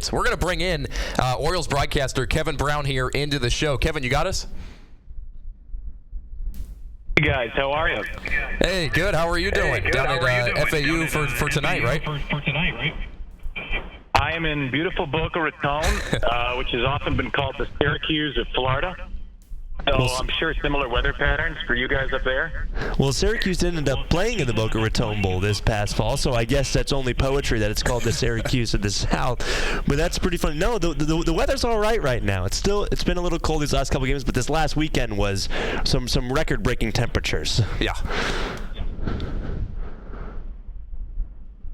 minutes. We're going to bring in Orioles broadcaster Kevin Brown here into the show. Kevin, you got us? Hey guys, how are you? Hey, good. How are you doing? Down at FAU for tonight, right? I am in beautiful Boca Raton, which has often been called the Syracuse of Florida. So I'm sure similar weather patterns for you guys up there. Well, Syracuse did end up playing in the Boca Raton Bowl this past fall, so I guess that's only poetry that it's called the Syracuse of the South. But that's pretty funny. No, the weather's all right now. It's been a little cold these last couple games, but this last weekend was some record-breaking temperatures. Yeah.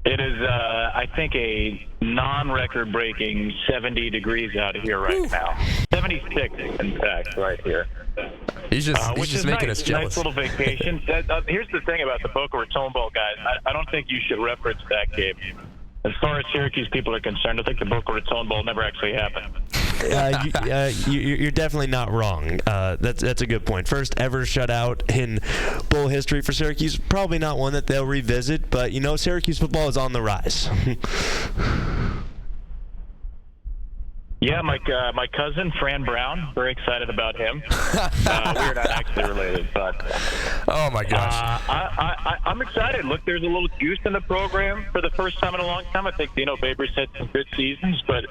It is, I think, a non-record-breaking 70 degrees out here right now. 76, in fact, right here. He's just making us jealous. Nice little vacation. Here's the thing about the Boca Raton Bowl, guys. I don't think you should reference that game. As far as Syracuse people are concerned, I think the Boca Raton Bowl never actually happened. You're definitely not wrong. That's a good point. First ever shutout in bowl history for Syracuse. Probably not one that they'll revisit, but Syracuse football is on the rise. Yeah, my cousin Fran Brown. Very excited about him. We're not actually related, but oh my gosh, I'm excited. Look, there's a little juice in the program for the first time in a long time. I think Dino Babers had some good seasons, but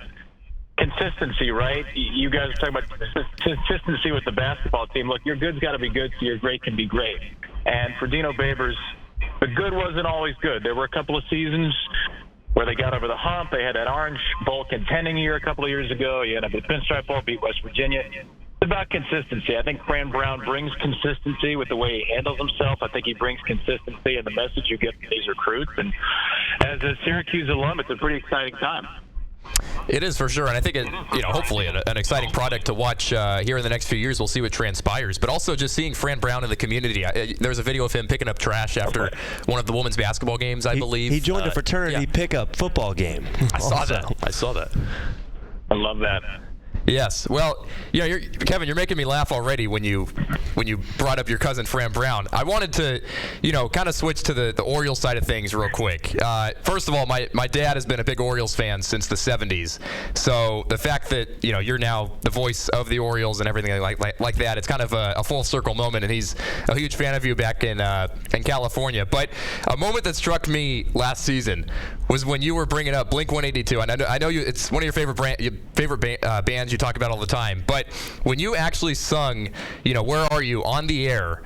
consistency, right? You guys are talking about consistency with the basketball team. Look, your good's got to be good, so your great can be great. And for Dino Babers, the good wasn't always good. There were a couple of seasons where they got over the hump. They had that Orange Bowl contending year a couple of years ago. You had a Pinstripe Bowl, beat West Virginia. It's about consistency. I think Fran Brown brings consistency with the way he handles himself. I think he brings consistency in the message you get from these recruits. And as a Syracuse alum, it's a pretty exciting time. It is for sure, and I think hopefully an exciting product to watch here in the next few years. We'll see what transpires, but also just seeing Fran Brown in the community. There's a video of him picking up trash after one of the women's basketball games, I believe. He joined a fraternity pickup football game. I saw that. I love that. Yes. Well, Kevin, you're making me laugh already when you brought up your cousin Fran Brown. I wanted to, kind of switch to the Orioles side of things real quick. First of all, my dad has been a big Orioles fan since the 70s. So the fact that, you're now the voice of the Orioles and everything like that, it's kind of a full circle moment, and he's a huge fan of you back in California. But a moment that struck me last season was when you were bringing up Blink-182, and I know it's one of your favorite bands you talk about all the time, but when you actually sung, Where Are You on the air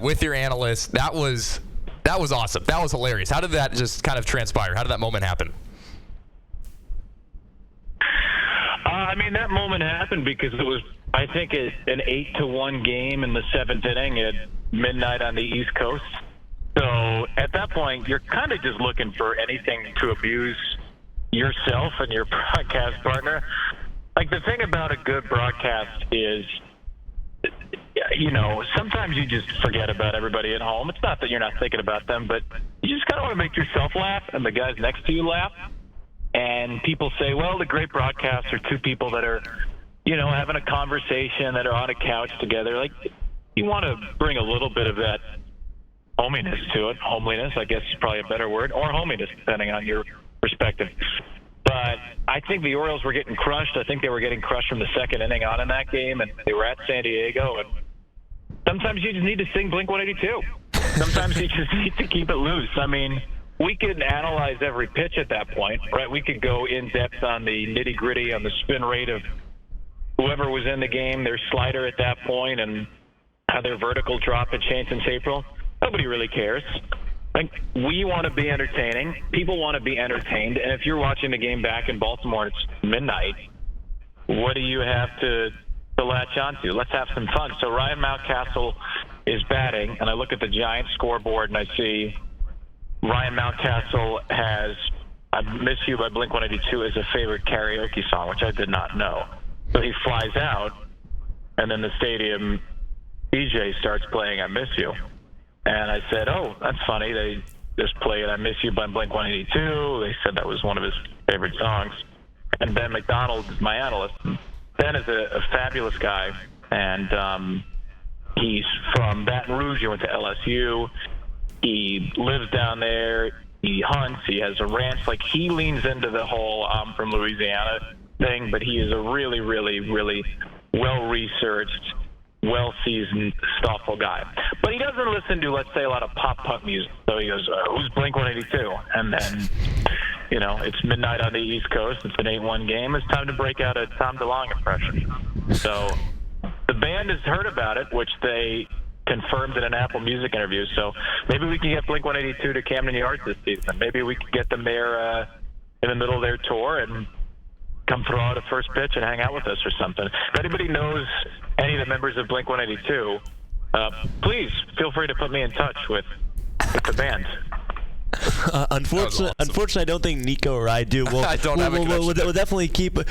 with your analyst, that was awesome. That was hilarious. How did that just kind of transpire? How did that moment happen? That moment happened because it was, I think, an 8-1 game in the 7th inning at midnight on the East Coast. So at that point, you're kind of just looking for anything to abuse yourself and your broadcast partner. Like, the thing about a good broadcast is, sometimes you just forget about everybody at home. It's not that you're not thinking about them, but you just kind of want to make yourself laugh and the guys next to you laugh. And people say, well, the great broadcasts are two people that are, having a conversation, that are on a couch together. Like, you want to bring a little bit of that hominess to it. Homeliness, I guess, is probably a better word, or hominess, depending on your perspective. But I think the Orioles were getting crushed. I think they were getting crushed from the second inning on in that game, and they were at San Diego. And sometimes you just need to sing Blink-182. Sometimes you just need to keep it loose. We could analyze every pitch at that point, right? We could go in depth on the nitty-gritty, on the spin rate of whoever was in the game, their slider at that point, and how their vertical drop had changed since April. Nobody really cares. We want to be entertaining. People want to be entertained. And if you're watching the game back in Baltimore, it's midnight. What do you have to latch onto? Let's have some fun. So Ryan Mountcastle is batting, and I look at the Giants scoreboard, and I see Ryan Mountcastle has I Miss You by Blink-182 as a favorite karaoke song, which I did not know. So he flies out, and then the stadium DJ starts playing I Miss You. And I said, oh, that's funny. They just played I Miss You by Blink-182. They said that was one of his favorite songs. And Ben McDonald is my analyst. Ben is a fabulous guy, and he's from Baton Rouge. He went to LSU. He lives down there. He hunts. He has a ranch. Like, he leans into the whole I'm from Louisiana thing, but he is a really, really, really well-researched, well-seasoned, thoughtful guy. But he doesn't listen to, let's say, a lot of pop-punk music. So he goes, who's Blink-182? And then, it's midnight on the East Coast. It's an 8-1 game. It's time to break out a Tom DeLonge impression. So the band has heard about it, which they confirmed in an Apple Music interview. So maybe we can get Blink-182 to Camden Yards this season. Maybe we could get them there in the middle of their tour and come throw out a first pitch and hang out with us or something. If anybody knows any of the members of Blink-182, please feel free to put me in touch with the band. Unfortunately, I don't think Nico or I do. I don't have a connection. We'll definitely keep a.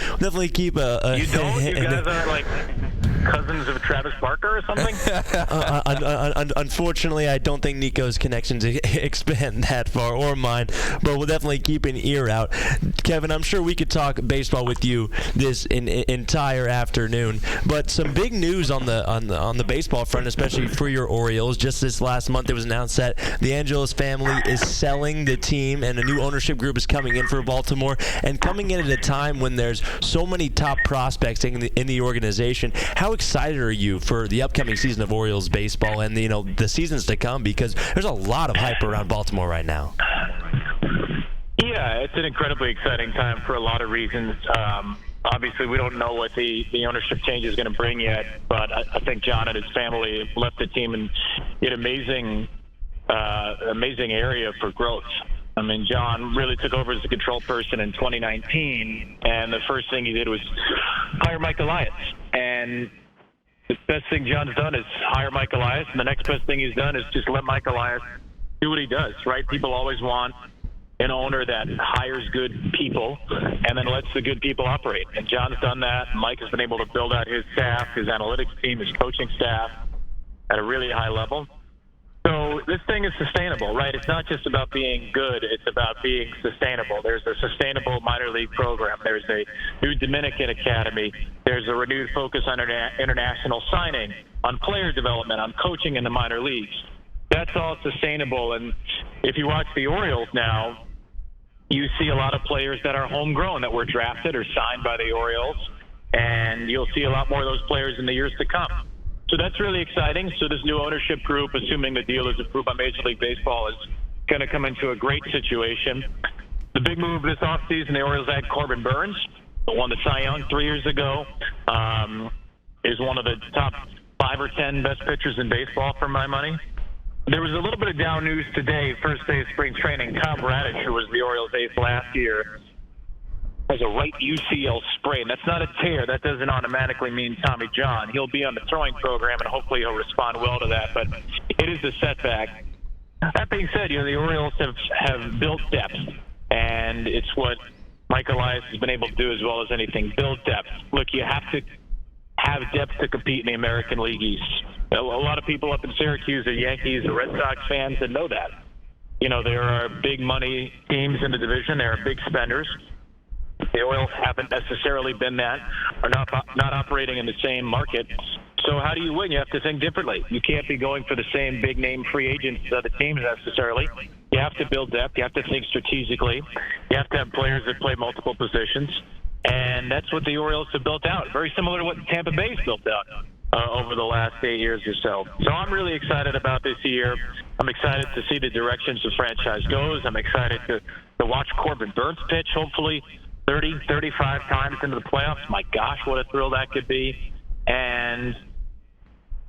You don't? You guys aren't like cousins of Travis Barker or something? Unfortunately, I don't think Nico's connections expand that far, or mine. But we'll definitely keep an ear out. Kevin, I'm sure we could talk baseball with you this entire afternoon. But some big news on the baseball front, especially for your Orioles. Just this last month, it was announced that the Angelos family is selling the team, and a new ownership group is coming in for Baltimore, and coming in at a time when there's so many top prospects in the organization. How excited are you for the upcoming season of Orioles baseball and the seasons to come? Because there's a lot of hype around Baltimore right now. Yeah, it's an incredibly exciting time for a lot of reasons. Obviously, we don't know what the ownership change is going to bring yet, but I think John and his family left the team in an amazing area for growth. I mean, John really took over as the control person in 2019, and the first thing he did was hire Mike Elias. And the best thing John's done is hire Mike Elias, and the next best thing he's done is just let Mike Elias do what he does, right? People always want an owner that hires good people and then lets the good people operate. And John's done that. Mike has been able to build out his staff, his analytics team, his coaching staff at a really high level. So this thing is sustainable, right? It's not just about being good. It's about being sustainable. There's a sustainable minor league program. There's a new Dominican academy. There's a renewed focus on international signing, on player development, on coaching in the minor leagues. That's all sustainable. And if you watch the Orioles now, you see a lot of players that are homegrown that were drafted or signed by the Orioles, and you'll see a lot more of those players in the years to come. So that's really exciting. So this new ownership group, assuming the deal is approved by Major League Baseball, is going to come into a great situation. The big move this offseason, the Orioles had Corbin Burns, who won the Cy Young 3 years ago, is one of the top 5 or 10 best pitchers in baseball for my money. There was a little bit of down news today, first day of spring training. Tom Radish, who was the Orioles' ace last year, has a right UCL sprain. That's not a tear. That doesn't automatically mean Tommy John. He'll be on the throwing program, and hopefully he'll respond well to that, but it is a setback. That being said, the Orioles have built depth, and it's what Mike Elias has been able to do as well as anything, build depth. Look, you have to have depth to compete in the American League East. A lot of people up in Syracuse are Yankees or Red Sox fans that know that. There are big money teams in the division. There are big spenders. The Orioles haven't necessarily been that, or not operating in the same market. So how do you win? You have to think differently. You can't be going for the same big-name free agents as other teams necessarily. You have to build depth. You have to think strategically. You have to have players that play multiple positions. And that's what the Orioles have built out, very similar to what Tampa Bay's built out over the last 8 years or so. So I'm really excited about this year. I'm excited to see the directions the franchise goes. I'm excited to watch Corbin Burns pitch, hopefully 30, 35 times into the playoffs. My gosh, what a thrill that could be. And,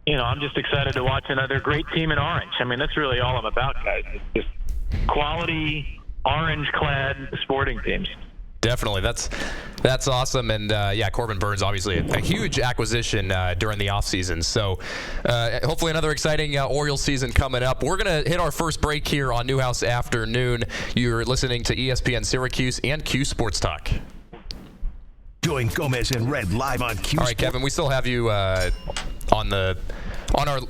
I'm just excited to watch another great team in orange. I mean, that's really all I'm about, guys. It's just quality, orange-clad sporting teams. Definitely. That's awesome. And, Corbin Burns, obviously a huge acquisition during the offseason. So hopefully another exciting Orioles season coming up. We're going to hit our first break here on Newhouse Afternoon. You're listening to ESPN Syracuse and Q Sports Talk. Join Gomez and Red live on Q. All right, Kevin, we still have you on our...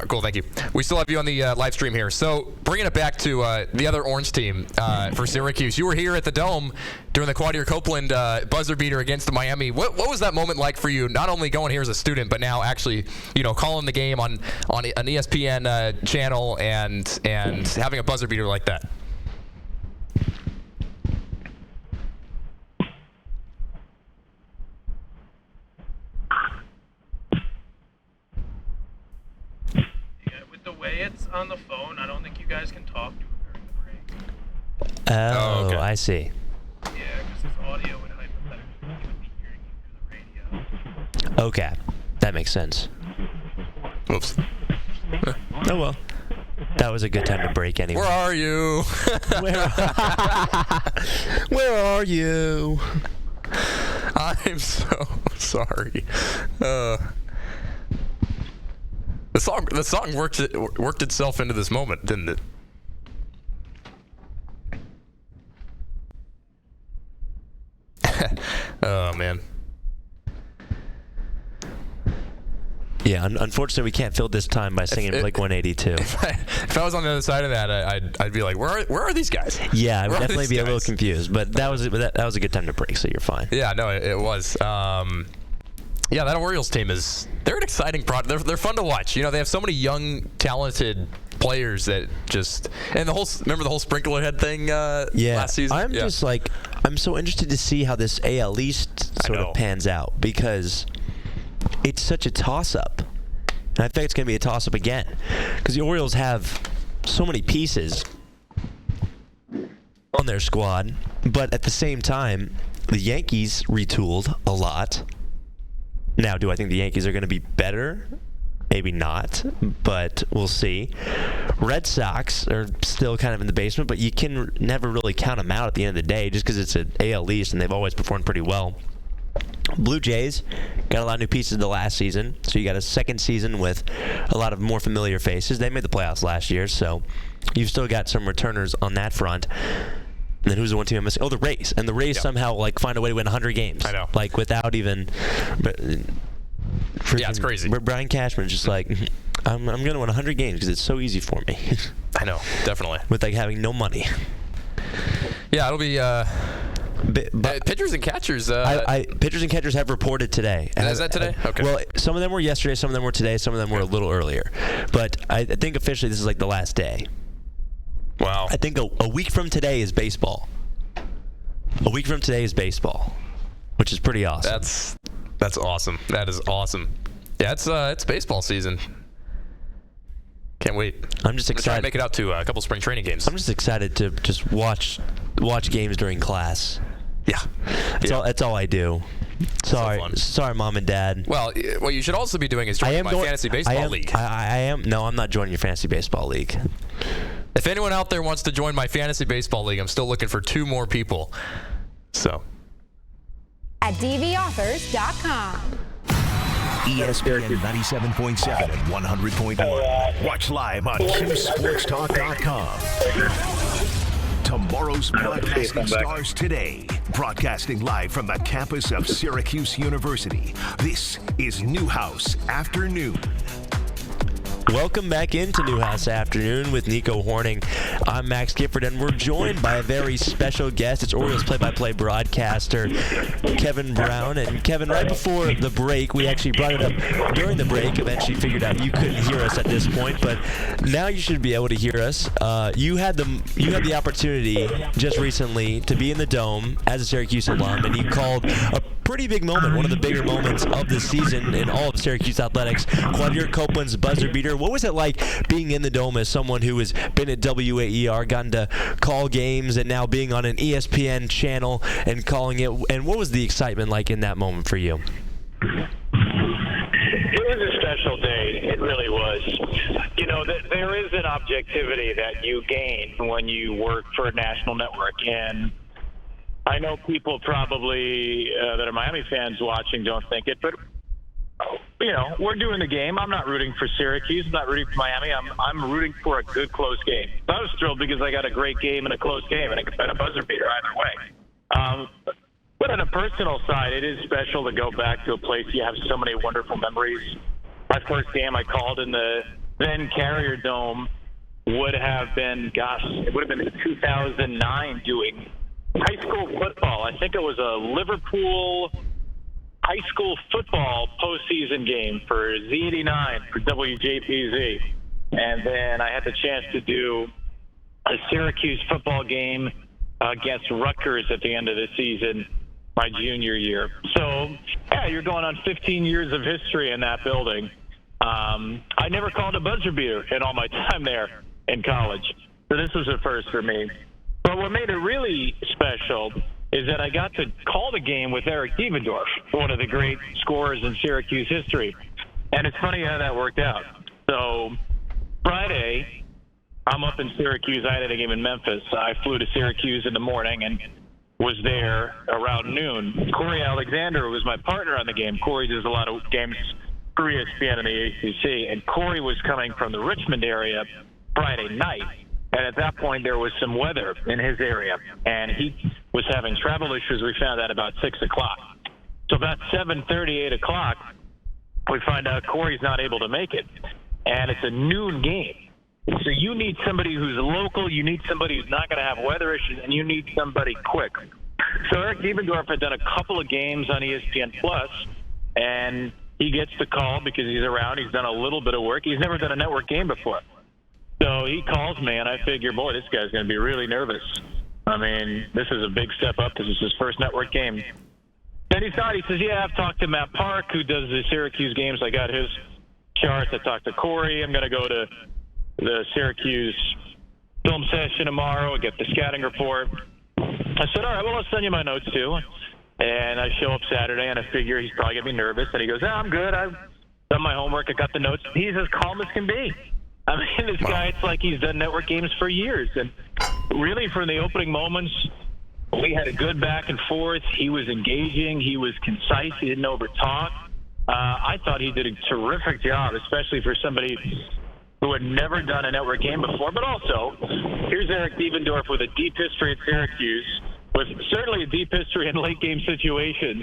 Cool, thank you. We still have you on the live stream here. So bringing it back to the other orange team for Syracuse. You were here at the Dome during the Quadir Copeland buzzer beater against Miami. What was that moment like for you, not only going here as a student, but now actually calling the game on an ESPN channel and having a buzzer beater like that? way it's on the phone, I don't think you guys can talk to it during the break. Oh, okay. I see. Yeah, because his audio would hypothetically, he would be hearing you through the radio. Okay, that makes sense. Oops. Oh well, that was a good time to break anyway. Where are you? Where are you? I'm so sorry. The song worked itself into this moment, didn't it? Oh man. Yeah, unfortunately, we can't fill this time by singing Blink 182. If I was on the other side of that, I'd be like, where are these guys? Yeah, I would Where are definitely these be a little guys? confused, but that was a good time to break, so you're fine. Yeah, no, it was. Yeah, that Orioles team they're an exciting product. They're fun to watch. You know, they have so many young, talented players that just and remember the whole sprinkler head thing last season? I'm just like, I'm so interested to see how this AL East sort of pans out because it's such a toss-up. And I think it's going to be a toss-up again because the Orioles have so many pieces on their squad, but at the same time, the Yankees retooled a lot. Now, do I think the Yankees are going to be better? Maybe not, but we'll see. Red Sox are still kind of in the basement, but you can never really count them out at the end of the day just because it's an AL East and they've always performed pretty well. Blue Jays got a lot of new pieces the last season, so you got a second season with a lot of more familiar faces. They made the playoffs last year, so you've still got some returners on that front. And then who's the one team I'm missing? Oh, the Rays. And the Rays somehow find a way to win 100 games. I know. Without even... Yeah, it's crazy. Brian Cashman's just like, I'm going to win 100 games because it's so easy for me. I know, definitely. With having no money. Yeah, it'll be... pitchers and catchers. Pitchers and catchers have reported today. Is that today? Okay. Well, some of them were yesterday, some of them were today, some of them were a little earlier. But I think officially this is the last day. Wow. I think a week from today is baseball. A week from today is baseball, which is pretty awesome. That's awesome. That is awesome. Yeah, it's baseball season. Can't wait. I'm just excited to make it out to a couple spring training games. I'm just excited to just watch games during class. Yeah. That's all I do. Sorry, Mom and Dad. Well, what you should also be doing is joining my fantasy baseball league. I am. No, I'm not joining your fantasy baseball league. If anyone out there wants to join my fantasy baseball league, I'm still looking for 2 more people. So. At dvauthors.com. ESPN 97.7 and 100.1. Watch live on QSportsTalk.com. Tomorrow's broadcasting stars today. Broadcasting live from the campus of Syracuse University. This is Newhouse Afternoon. Welcome back into Newhouse Afternoon with Nico Horning. I'm Max Gifford, and we're joined by a very special guest. It's Orioles play-by-play broadcaster Kevin Brown. And Kevin, right before the break, we actually brought it up during the break. Eventually figured out you couldn't hear us at this point, but now you should be able to hear us. You had the opportunity just recently to be in the Dome as a Syracuse alum, and you called a pretty big moment, one of the bigger moments of the season in all of Syracuse athletics. Quadir Copeland's buzzer beater. What was it like being in the Dome as someone who has been at WAER, gotten to call games, and now being on an ESPN channel and calling it? And what was the excitement like in that moment for you? It was a special day. It really was. You know, there is an objectivity that you gain when you work for a national network. And I know people probably that are Miami fans watching don't think it, but you know, we're doing the game. I'm not rooting for Syracuse. I'm not rooting for Miami. I'm rooting for a good, close game. So I was thrilled because I got a great game and a close game, and I could bet a buzzer beater either way. But on a personal side, it is special to go back to a place you have so many wonderful memories. My first game I called in the then Carrier Dome would have been, it would have been in 2009 doing high school football. I think it was a Liverpool high school football postseason game for Z89 for WJPZ. And then I had the chance to do a Syracuse football game against Rutgers at the end of the season, my junior year. So, yeah, you're going on 15 years of history in that building. I never called a buzzer beater in all my time there in college. So this was a first for me. But what made it really special is that I got to call the game with Eric Devendorf, one of the great scorers in Syracuse history. And it's funny how that worked out. So Friday, I'm up in Syracuse. I had a game in Memphis. I flew to Syracuse in the morning and was there around noon. Corey Alexander was my partner on the game. Corey does a lot of games for ESPN and the ACC, and Corey was coming from the Richmond area Friday night. And at that point, there was some weather in his area, and he was having travel issues. We found out about 6 o'clock. So about 7:30, 8 o'clock, we find out Corey's not able to make it, and it's a noon game. So you need somebody who's local, you need somebody who's not going to have weather issues, and you need somebody quick. So Eric Devendorf had done a couple of games on ESPN Plus, and he gets the call because he's around. He's done a little bit of work. He's never done a network game before. So he calls me, and I figure, boy, this guy's going to be really nervous. I mean, this is a big step up. This is his first network game. Then he says, yeah, I've talked to Matt Park, who does the Syracuse games. I got his charts. I talked to Corey. I'm going to go to the Syracuse film session tomorrow and get the scouting report. I said, all right, well, I'll send you my notes, too. And I show up Saturday, and I figure he's probably going to be nervous. And he goes, I'm good. I've done my homework. I got the notes. He's as calm as can be. I mean, this guy, it's like he's done network games for years. And really, from the opening moments, we had a good back and forth. He was engaging. He was concise. He didn't over-talk. I thought he did a terrific job, especially for somebody who had never done a network game before. But also, here's Eric Devendorf with a deep history at Syracuse, with certainly a deep history in late-game situations.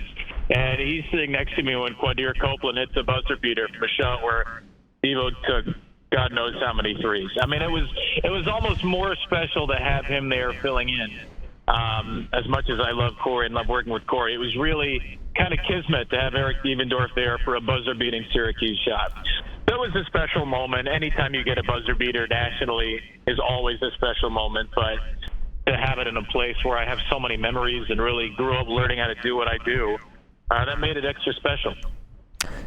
And he's sitting next to me when Quadir Copeland hits a buzzer beater from a shot where Devo took God knows how many threes. I mean, it was almost more special to have him there filling in. As much as I love Corey and love working with Corey, it was really kind of kismet to have Eric Devendorf there for a buzzer-beating Syracuse shot. That was a special moment. Anytime you get a buzzer beater nationally is always a special moment, but to have it in a place where I have so many memories and really grew up learning how to do what I do, that made it extra special.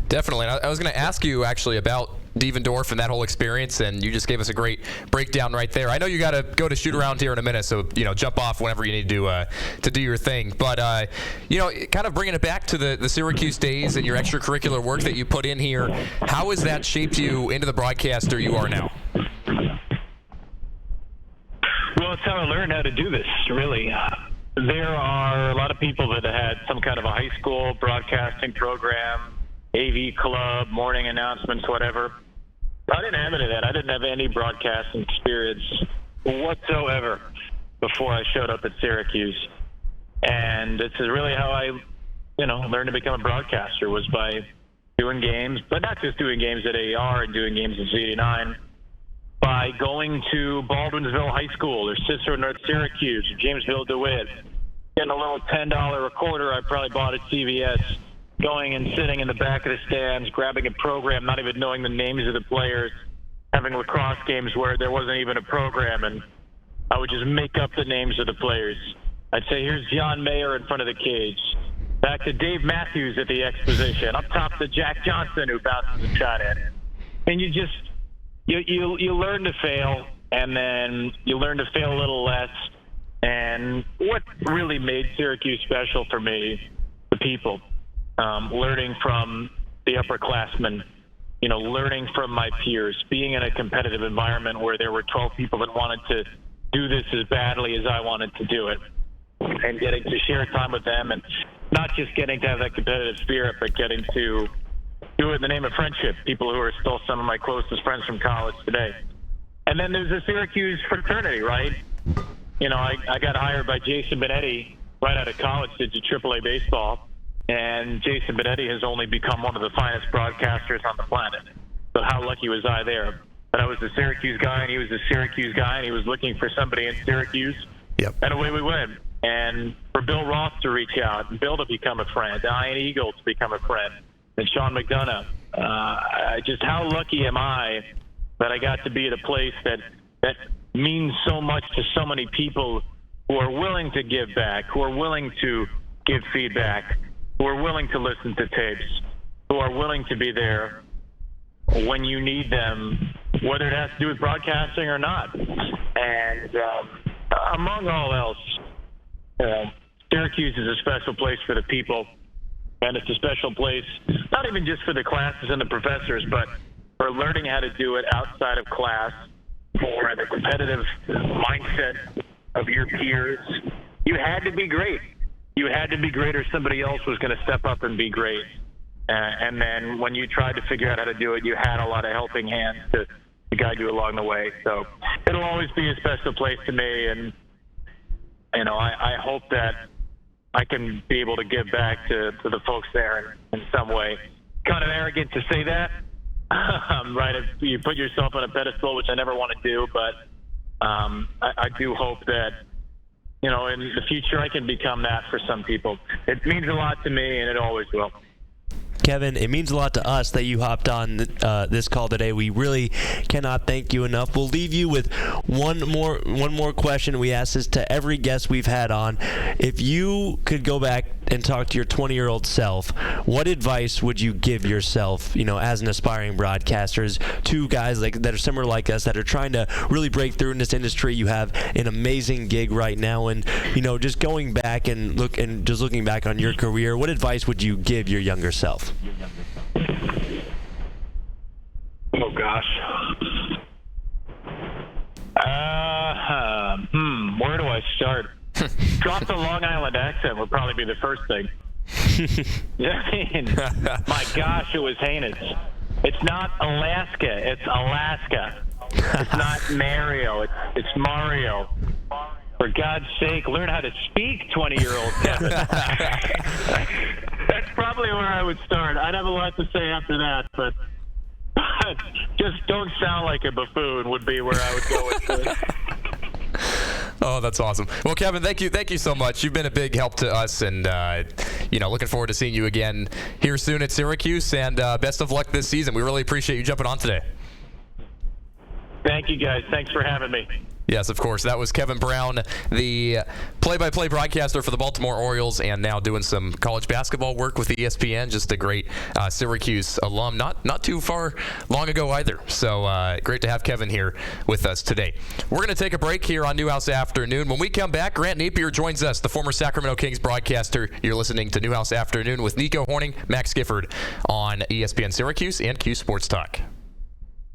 Definitely. I was going to ask you actually about Devendorf and that whole experience, and you just gave us a great breakdown right there. I know you got to go to shoot around here in a minute, so jump off whenever you need to do your thing. But kind of bringing it back to the Syracuse days and your extracurricular work that you put in here, how has that shaped you into the broadcaster you are now? Well, it's how I learned how to do this, really. There are a lot of people that had some kind of a high school broadcasting program, AV club, morning announcements, whatever. I didn't have any of that. I didn't have any broadcasting experience whatsoever before I showed up at Syracuse. And it's really how I, learned to become a broadcaster, was by doing games, but not just doing games at AR and doing games at Z89, by going to Baldwinsville High School or Cicero North Syracuse or Jamesville DeWitt, getting a little $10 recorder I probably bought at CVS, going and sitting in the back of the stands, grabbing a program, not even knowing the names of the players, having lacrosse games where there wasn't even a program, and I would just make up the names of the players. I'd say, here's John Mayer in front of the cage. Back to Dave Matthews at the exposition. Up top to Jack Johnson, who bounces a shot in. And you just, you learn to fail, and then you learn to fail a little less. And what really made Syracuse special for me, the people. Learning from the upperclassmen, learning from my peers, being in a competitive environment where there were 12 people that wanted to do this as badly as I wanted to do it, and getting to share time with them, and not just getting to have that competitive spirit, but getting to do it in the name of friendship, people who are still some of my closest friends from college today. And then there's the Syracuse fraternity, right? I got hired by Jason Benetti right out of college to do AAA baseball. And Jason Benetti has only become one of the finest broadcasters on the planet. So how lucky was I there? But I was the Syracuse guy, and he was the Syracuse guy, and he was looking for somebody in Syracuse. Yep. And away we went. And for Bill Roth to reach out, and Bill to become a friend, Ian Eagle to become a friend, and Sean McDonough. Just how lucky am I that I got to be at a place that means so much to so many people who are willing to give back, who are willing to give feedback, who are willing to listen to tapes, who are willing to be there when you need them, whether it has to do with broadcasting or not. And among all else, Syracuse is a special place for the people, and it's a special place not even just for the classes and the professors, but for learning how to do it outside of class, for the competitive mindset of your peers. You had to be great. You had to be great, or somebody else was going to step up and be great. And then when you tried to figure out how to do it, you had a lot of helping hands to guide you along the way. So it'll always be a special place to me, and I hope that I can be able to give back to the folks there in some way. Kind of arrogant to say that, right? If you put yourself on a pedestal, which I never want to do, but I do hope that, in the future I can become that for some people. It means a lot to me, and it always will. Kevin, it means a lot to us that you hopped on this call today. We really cannot thank you enough. We'll leave you with one more question. We ask this to every guest we've had on. If you could go back and talk to your 20-year-old self, what advice would you give yourself, as an aspiring broadcaster, to guys that are similar like us that are trying to really break through in this industry? You have an amazing gig right now, and just going back and looking back on your career, what advice would you give your younger self? Oh gosh. Where do I start? Drop the Long Island accent would probably be the first thing. My gosh, it was heinous. It's not Alaska, it's Alaska. It's not Mario, it's Mario. For God's sake, learn how to speak, 20-year-old Kevin. That's probably where I would start. I'd have a lot to say after that, but just don't sound like a buffoon would be where I would go with this. Oh, that's awesome. Well, Kevin, thank you so much. You've been a big help to us, and looking forward to seeing you again here soon at Syracuse. And best of luck this season. We really appreciate you jumping on today. Thank you, guys. Thanks for having me. Yes, of course. That was Kevin Brown, the play-by-play broadcaster for the Baltimore Orioles, and now doing some college basketball work with ESPN. Just a great Syracuse alum, not too far long ago either. So great to have Kevin here with us today. We're going to take a break here on Newhouse Afternoon. When we come back, Grant Napier joins us, the former Sacramento Kings broadcaster. You're listening to Newhouse Afternoon with Nico Horning, Max Gifford on ESPN Syracuse and Q Sports Talk.